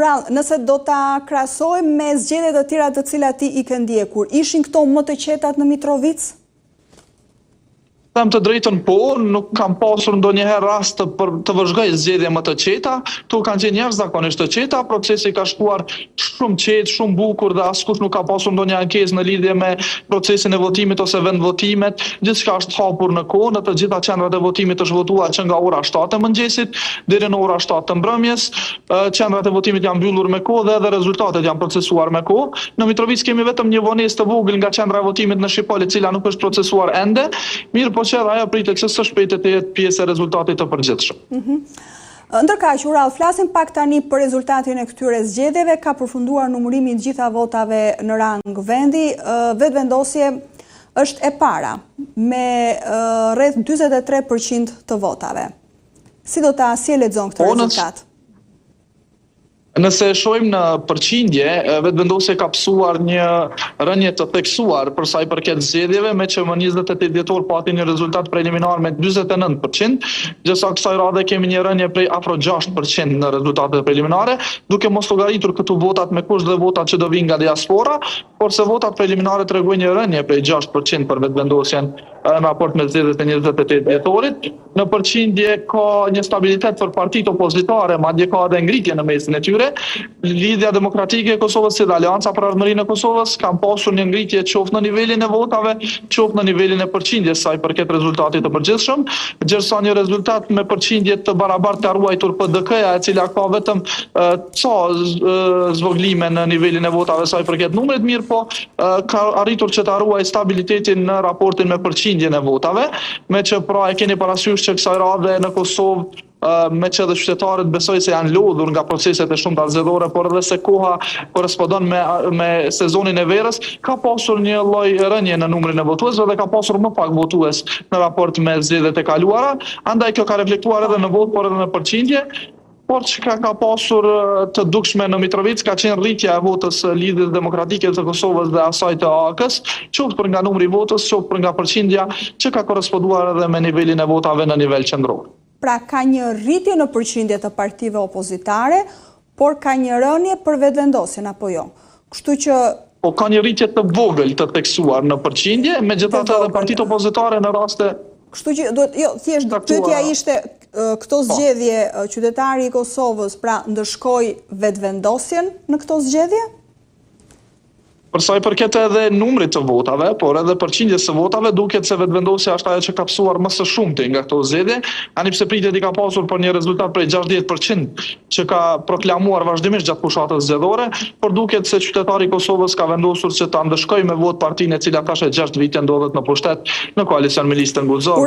Nëse do ta krahasojmë me zgjedhjet e tjera të cilat ti i ke ndjekur, ishin këto më të qetat në Mitrovic? Them të drejtën po, nuk kam pasur ndonjëherë rast të vëzhgoj zgjedhje më të qeta, tu kanë qenë jashtëzakonisht të qeta, procesi ka shkuar shumë qetë, shumë bukur dhe askush nuk ka pasur ndonjë ankesë në lidhje me procesin e votimit ose vendvotimet, gjithçka është hapur në kohë, në të gjitha qendrat e votimit është votuar që nga ora 7 e mëngjesit deri në ora 7 të mbrëmjes, qendrat e votimit janë mbyllur me kohë dhe edhe rezultatet janë procesuar me kohë. Në Mitrovic kemi vetëm një vonesë të vogël nga qendra e votimit në Shqipëri, e cila nuk është procesuar ende, mirë po që ajo pritet që së shpejti të jetë pjesë e rezultatit të përgjithshëm. Ndërkaq, Ural, flasim pak tani për rezultatin e këtyre zgjedhjeve, ka përfunduar numërimi i gjitha votave në rang vendi, vetëvendosje është e para me rreth 43% të votave. Si do ta lexon këtë rezultat? Nëse shohim në përqindje, vetëvendosja ka pësuar një rënje të theksuar për sa i përket zgjedhjeve, me që më 28 dhjetor pati një rezultat preliminar me 49%, gjësa kësaj radhe kemi një rënje prej afro 6% në rezultatet preliminare, duke mos llogaritur këtu votat me kusht dhe votat që do vinë nga diaspora, por se votat preliminare tregojnë një rënje prej 6% për vetëvendosjen në raport me zgjedhjet e 28 dhjetorit. Në përqindje ka një stabilitet për partitë opozitare, madje ka edhe ngritje në mesin e tyre. Lidhja Demokratike e Kosovës si dhe Aleanca për Ardhmërinë e Kosovës kanë pasur një ngritje qoftë në nivelin e votave, qoftë në nivelin e përqindjes sa i përket rezultatit të përgjithshëm, gjërsa një rezultat me përqindje të barabartë të ruajtur PDK-ja, e cila ka vetëm ca zvoglime në nivelin e votave sa i përket numrit, mirë po ka arritur që të ruaj stabilitetin në raportin me përqindjen e votave, me që pra e keni parasysh që kësaj radhe në Kosovë me që dhe qytetarët besoj se janë lodhur nga proceset e shumta zgjedhore, por edhe se koha korespondon me sezonin e verës, ka pasur një lloj rënje në numrin e votuesve dhe ka pasur më pak votues në raport me zgjedhjet e kaluara, andaj kjo ka reflektuar edhe në vot, por edhe në përqindje. Por që ka pasur të dukshme në Mitrovic ka qenë rritja e votës Lidhjes Demokratike të Kosovës dhe asaj të AK-s, qoftë për nga numri i votës, qoftë për nga përqindja, që ka koresponduar edhe me nivelin e votave në nivel qendror. Pra ka një rritje në përqindje të partive opozitare, por ka një rënje për vetëvendosjen apo jo. Kështu që po ka një rritje të vogël të theksuar në përqindje, megjithatë edhe partitë opozitare në raste. Kështu që thjesht pyetja ishte këto zgjedhje, qytetari i Kosovës pra ndëshkoi vetëvendosjen në këto zgjedhje? Për sa i përket edhe numrit të votave, por edhe përqindjes së votave, duket se vetëvendosja është ajo që ka pësuar më së shumti nga këto zgjedhje, ani pse pritet i ka pasur për një rezultat prej 60% që ka proklamuar vazhdimisht gjatë fushatës zgjedhore, por duket se qytetari i Kosovës ka vendosur që ta ndëshkojë me vot partinë e cila tash 6 vite ndodhet në pushtet në koalicion me listën Guzo.